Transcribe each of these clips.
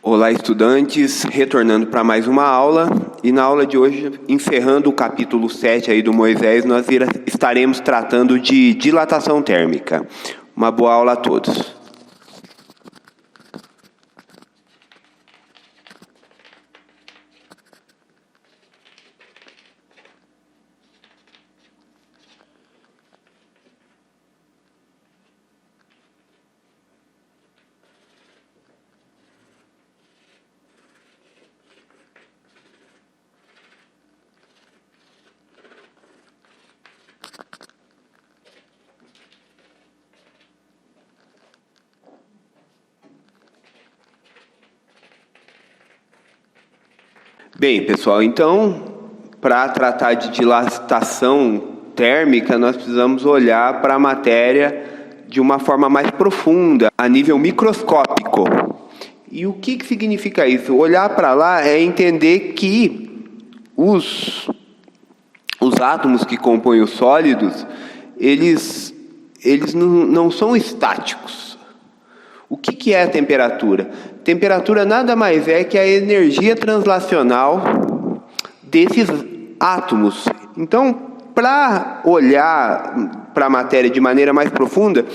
Olá, estudantes, retornando para mais uma aula, e na aula de hoje, encerrando o capítulo 7 aí do Moisés, nós estaremos tratando de dilatação térmica. Uma boa aula a todos. Bem, pessoal, então, para tratar de dilatação térmica, nós precisamos olhar para a matéria de uma forma mais profunda, a nível microscópico. E o que significa isso? Olhar para lá é entender que os átomos que compõem os sólidos, eles não são estáticos. O que é a temperatura? Temperatura nada mais é que a energia translacional desses átomos. Então, para olhar para a matéria de maneira mais profunda,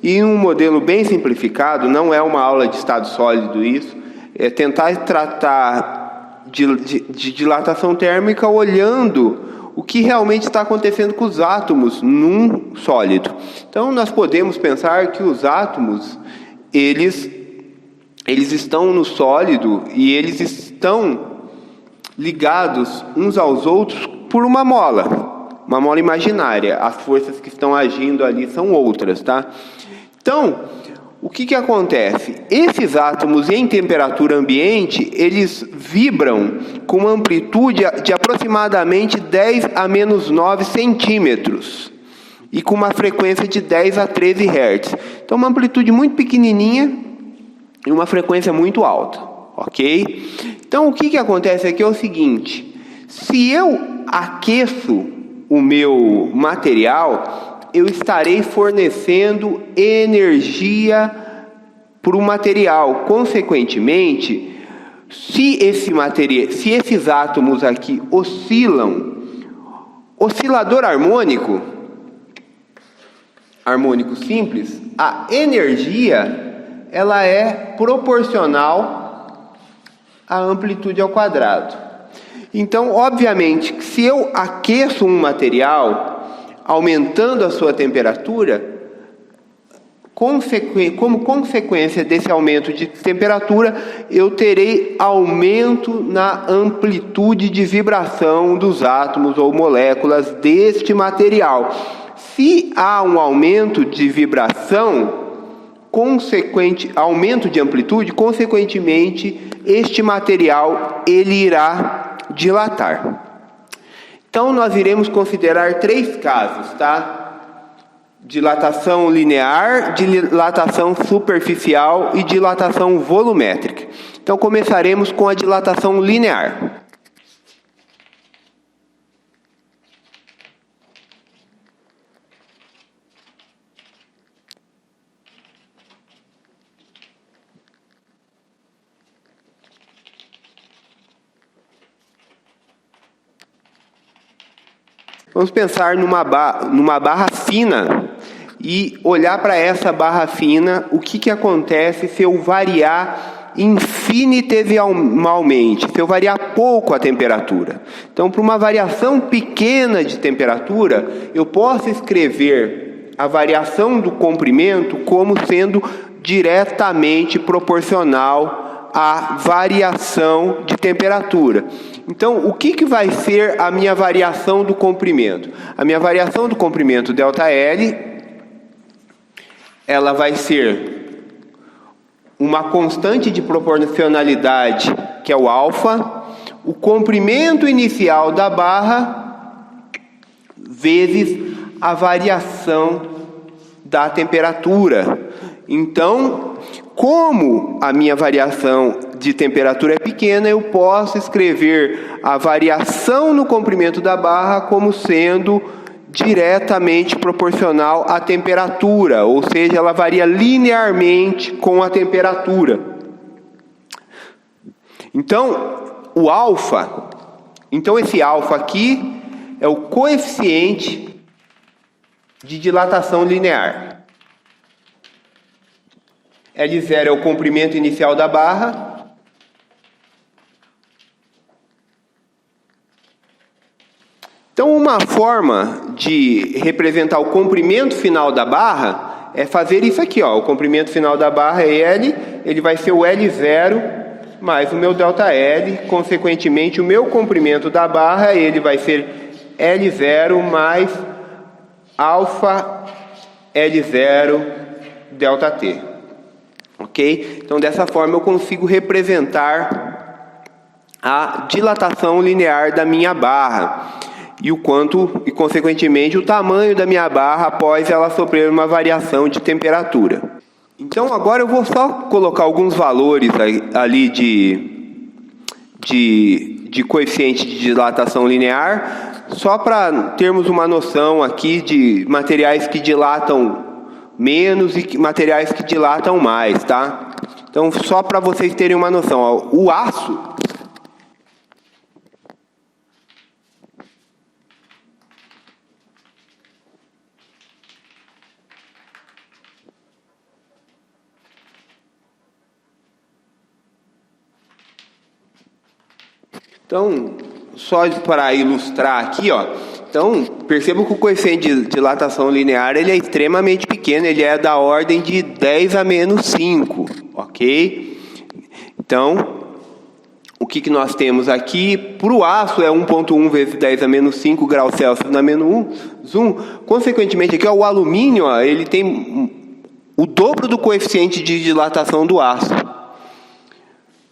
e em um modelo bem simplificado, não é uma aula de estado sólido isso, é tentar tratar de dilatação térmica olhando o que realmente está acontecendo com os átomos num sólido. Então, nós podemos pensar que os átomos, eles estão no sólido e eles estão ligados uns aos outros por uma mola imaginária. As forças que estão agindo ali são outras, tá? Então, o que acontece? Esses átomos em temperatura ambiente, eles vibram com uma amplitude de aproximadamente 10 a menos 9 centímetros e com uma frequência de 10 a 13 Hz. Então, uma amplitude muito pequenininha e uma frequência muito alta, ok? Então, o que acontece aqui é o seguinte: se eu aqueço o meu material, eu estarei fornecendo energia para o material. Consequentemente, se esses átomos aqui oscilador harmônico simples, a energia ela é proporcional à amplitude ao quadrado. Então, obviamente, se eu aqueço um material, aumentando a sua temperatura, como consequência desse aumento de temperatura, eu terei aumento na amplitude de vibração dos átomos ou moléculas deste material. Se há um aumento de vibração, aumento de amplitude, consequentemente, este material ele irá dilatar. Então, nós iremos considerar 3 casos, tá? Dilatação linear, dilatação superficial e dilatação volumétrica. Então, começaremos com a dilatação linear. Vamos pensar numa barra fina e olhar para essa barra fina, o que acontece se eu variar infinitesimalmente, se eu variar pouco a temperatura. Então, para uma variação pequena de temperatura, eu posso escrever a variação do comprimento como sendo diretamente proporcional à variação de temperatura. Então, o que vai ser a minha variação do comprimento? A minha variação do comprimento ΔL, ela vai ser uma constante de proporcionalidade, que é o alfa, o comprimento inicial da barra, vezes a variação da temperatura. Então, como a minha variação de temperatura é pequena, eu posso escrever a variação no comprimento da barra como sendo diretamente proporcional à temperatura, ou seja, ela varia linearmente com a temperatura. Então, o alfa, então esse alfa aqui é o coeficiente de dilatação linear. L0 é o comprimento inicial da barra. Então, uma forma de representar o comprimento final da barra é fazer isso aqui, ó. O comprimento final da barra é L, ele vai ser o L0 mais o meu ΔL. Consequentemente, o meu comprimento da barra, ele vai ser L0 mais alfa L0 ΔT. Ok? Então, dessa forma, eu consigo representar a dilatação linear da minha barra e o quanto, e consequentemente, o tamanho da minha barra após ela sofrer uma variação de temperatura. Então, agora eu vou só colocar alguns valores ali de coeficiente de dilatação linear, só para termos uma noção aqui de materiais que dilatam menos e materiais que dilatam mais, tá? Então, só para vocês terem uma noção, ó, o aço, então, só para ilustrar aqui, ó. Então, percebam que o coeficiente de dilatação linear ele é extremamente pequeno, ele é da ordem de 10 a menos 5, ok? Então, o que nós temos aqui? Para o aço é 1,1 vezes 10 a menos 5 graus Celsius na menos 1. Consequentemente, aqui ó, o alumínio ó, ele tem o dobro do coeficiente de dilatação do aço.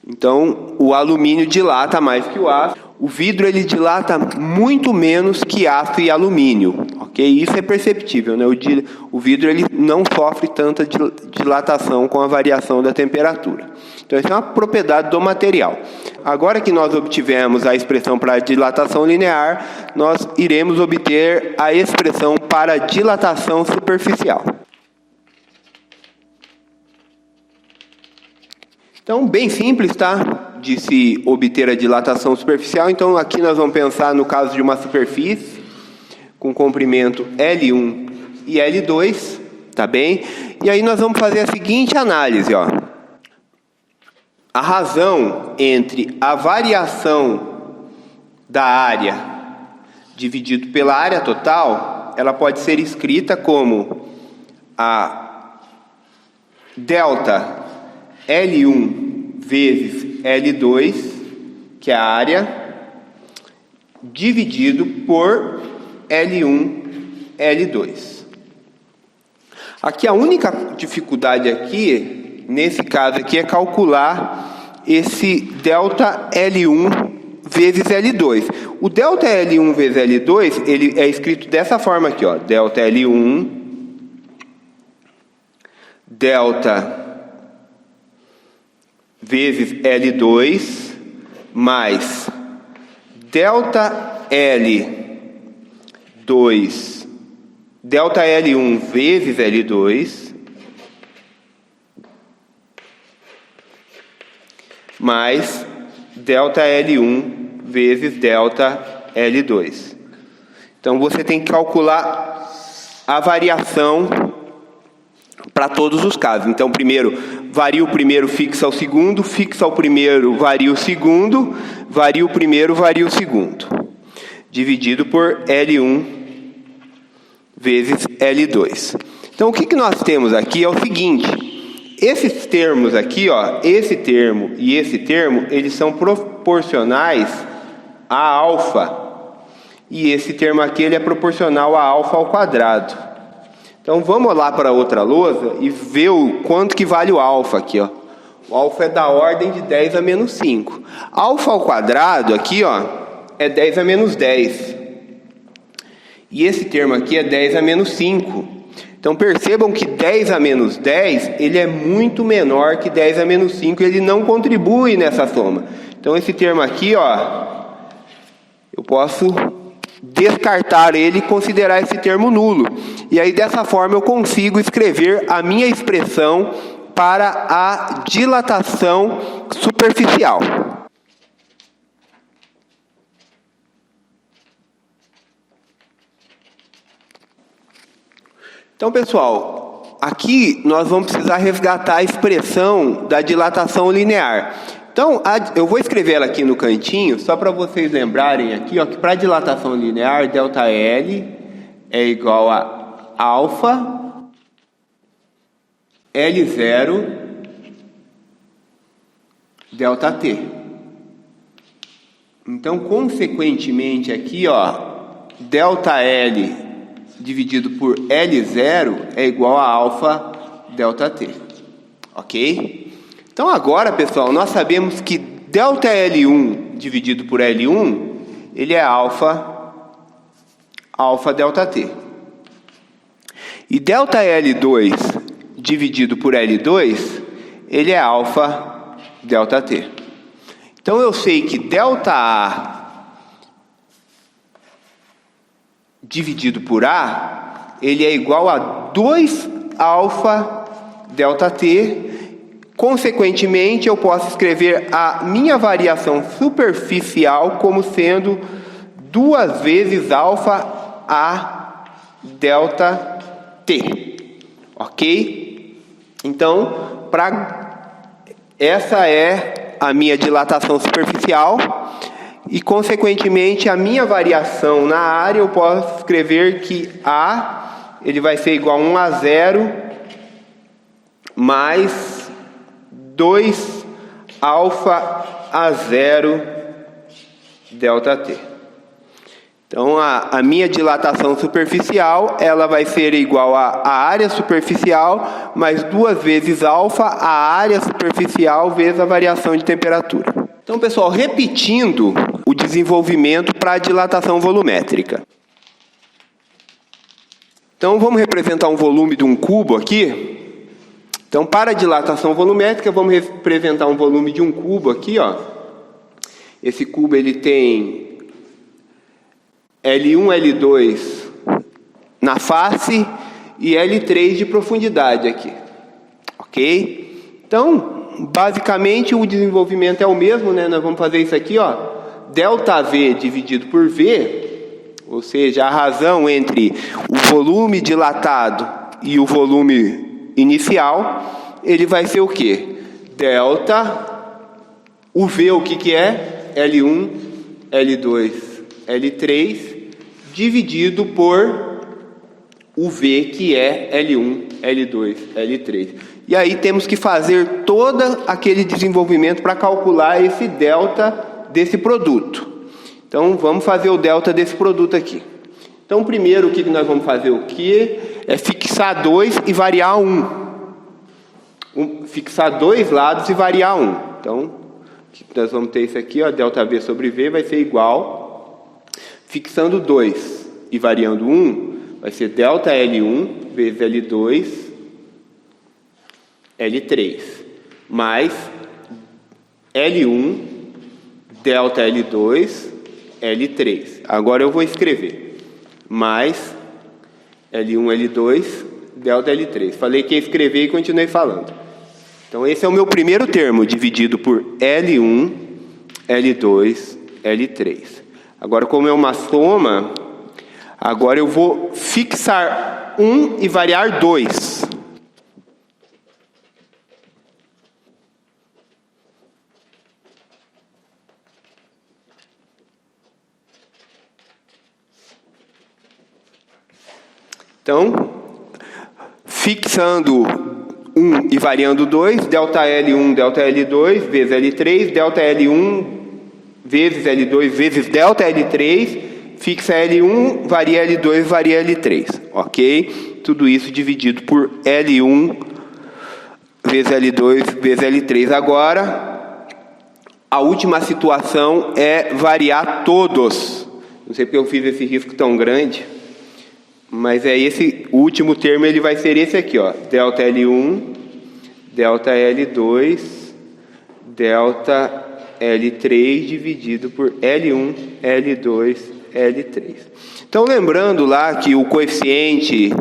Então, o alumínio dilata mais que o aço. O vidro ele dilata muito menos que aço e alumínio, ok? Isso é perceptível, né? O vidro ele não sofre tanta dilatação com a variação da temperatura. Então, essa é uma propriedade do material. Agora que nós obtivemos a expressão para dilatação linear, nós iremos obter a expressão para dilatação superficial. Então, bem simples, tá? De se obter a dilatação superficial. Então, aqui nós vamos pensar no caso de uma superfície com comprimento L1 e L2, tá bem? E aí nós vamos fazer a seguinte análise, ó. A razão entre a variação da área dividido pela área total, ela pode ser escrita como a delta L1 vezes L2, que é a área, dividido por L1, L2. Aqui a única dificuldade aqui, nesse caso aqui, é calcular esse delta L1 vezes L2. O delta L1 vezes L2, ele é escrito dessa forma aqui, ó, delta L1, delta vezes L2 mais delta L2, delta L1 vezes L2 mais delta L1 vezes delta L2. Então, você tem que calcular a variação para todos os casos. Então, primeiro, varia o primeiro, fixa o segundo, fixa o primeiro, varia o segundo, varia o primeiro, varia o segundo. Dividido por L1 vezes L2. Então, o que nós temos aqui é o seguinte. Esses termos aqui, ó, esse termo e esse termo, eles são proporcionais a alfa. E esse termo aqui, ele é proporcional a alfa ao quadrado. Então, vamos lá para outra lousa e ver o quanto que vale o alfa aqui, ó. O alfa é da ordem de 10 a menos 5. Alfa ao quadrado aqui, ó, é 10 a menos 10. E esse termo aqui é 10 a menos 5. Então, percebam que 10 a menos 10, ele é muito menor que 10 a menos 5, ele não contribui nessa soma. Então, esse termo aqui, ó, eu posso descartar ele e considerar esse termo nulo. E aí, dessa forma, eu consigo escrever a minha expressão para a dilatação superficial. Então, pessoal, aqui nós vamos precisar resgatar a expressão da dilatação linear. Então, eu vou escrever ela aqui no cantinho, só para vocês lembrarem aqui, ó, que para a dilatação linear, ΔL é igual a alfa L0 ΔT. Então, consequentemente aqui, ó, ΔL dividido por L0 é igual a alfa ΔT. Ok? Então agora, pessoal, nós sabemos que ΔL1 dividido por L1, ele é alfa ΔT. E ΔL2 dividido por L2, ele é alfa ΔT. Então eu sei que ΔA dividido por A, ele é igual a 2 alfa ΔT. Consequentemente, eu posso escrever a minha variação superficial como sendo 2 vezes alfa A ΔT. Ok? Então, essa é a minha dilatação superficial. E, consequentemente, a minha variação na área, eu posso escrever que A ele vai ser igual a 1 a 0 mais 2 alfa a 0 ΔT. Então, a minha dilatação superficial, ela vai ser igual a área superficial mais 2 vezes alfa a área superficial vezes a variação de temperatura. Então, pessoal, repetindo o desenvolvimento para a dilatação volumétrica. Então, vamos representar um volume de um cubo aqui. Então, para a dilatação volumétrica, vamos representar um volume de um cubo aqui, ó. Esse cubo ele tem L1, L2 na face e L3 de profundidade aqui. Ok? Então, basicamente, o desenvolvimento é o mesmo, né? Nós vamos fazer isso aqui, ó. ΔV dividido por V, ou seja, a razão entre o volume dilatado e o volume inicial, ele vai ser o quê? Delta, o V, o que é? L1, L2, L3, dividido por o V, que é L1, L2, L3. E aí temos que fazer todo aquele desenvolvimento para calcular esse delta desse produto. Então, vamos fazer o delta desse produto aqui. Então, primeiro, o que nós vamos fazer? O que é fixar 2 e variar 1. Fixar 2 lados e variar 1. Então, nós vamos ter isso aqui, ó, ΔV sobre V vai ser igual, fixando 2 e variando 1, vai ser ΔL1 vezes L2, L3, mais L1, ΔL2, L3. Agora eu vou escrever mais L1, L2, ΔL3. Falei que ia escrever e continuei falando. Então esse é o meu primeiro termo, dividido por L1, L2, L3. Agora, como é uma soma, agora eu vou fixar 1 e variar 2. Então, fixando 1 e variando 2, ΔL1, ΔL2 vezes L3, ΔL1 vezes L2 vezes ΔL3, fixa L1, varia L2, varia L3, ok? Tudo isso dividido por L1 vezes L2 vezes L3. Agora, a última situação é variar todos. Não sei porque eu fiz esse risco tão grande. Mas é esse último termo, ele vai ser esse aqui, ó. ΔL1, ΔL2, ΔL3 dividido por L1, L2, L3. Então, lembrando lá que o coeficiente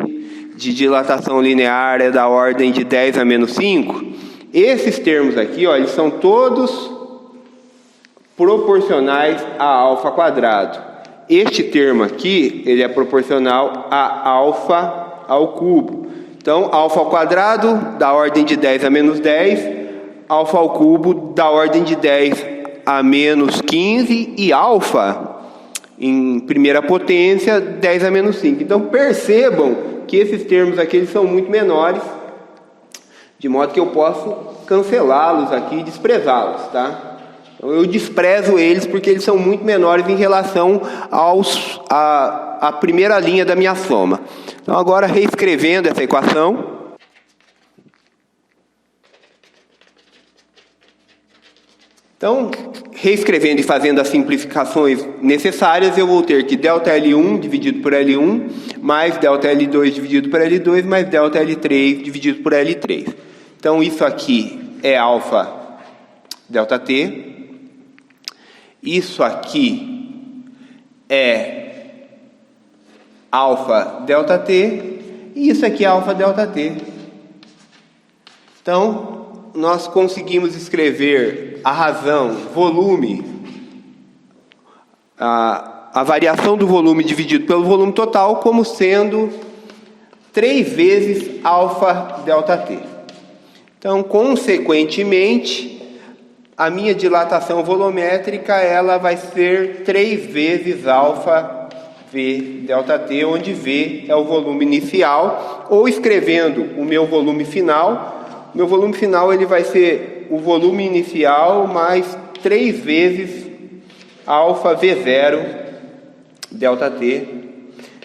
de dilatação linear é da ordem de 10 a menos 5, esses termos aqui, ó, eles são todos proporcionais a alfa quadrado. Este termo aqui, ele é proporcional a alfa ao cubo. Então, alfa ao quadrado da ordem de 10 a menos 10, alfa ao cubo da ordem de 10 a menos 15 e alfa em primeira potência 10 a menos 5. Então, percebam que esses termos aqui eles são muito menores, de modo que eu posso cancelá-los aqui e desprezá-los, tá? Então, eu desprezo eles porque eles são muito menores em relação à primeira linha da minha soma. Então, agora, reescrevendo essa equação. Então, reescrevendo e fazendo as simplificações necessárias, eu vou ter que ΔL1 dividido por L1, mais ΔL2 dividido por L2, mais ΔL3 dividido por L3. Então, isso aqui é alfa ΔT. Isso aqui é alfa ΔT. E isso aqui é alfa ΔT. Então, nós conseguimos escrever a razão, volume, a variação do volume dividido pelo volume total como sendo 3 vezes alfa ΔT. Então, consequentemente, a minha dilatação volumétrica ela vai ser 3 vezes alfa V ΔT, onde V é o volume inicial, ou escrevendo o meu volume final. Meu volume final ele vai ser o volume inicial mais 3 vezes alfa V0 ΔT.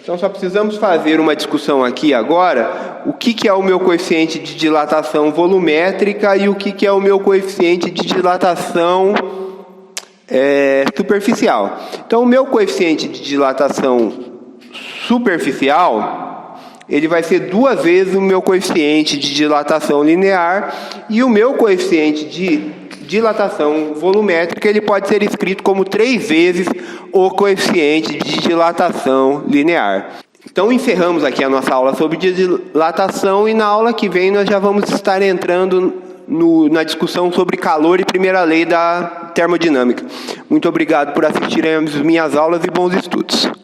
Então, só precisamos fazer uma discussão aqui agora, o que é o meu coeficiente de dilatação volumétrica e o que é o meu coeficiente de dilatação superficial. Então, o meu coeficiente de dilatação superficial, ele vai ser 2 vezes o meu coeficiente de dilatação linear, e o meu coeficiente de dilatação volumétrica ele pode ser escrito como 3 vezes o coeficiente de dilatação linear. Então, encerramos aqui a nossa aula sobre dilatação, e na aula que vem nós já vamos estar entrando na discussão sobre calor e primeira lei da termodinâmica. Muito obrigado por assistirem às minhas aulas e bons estudos.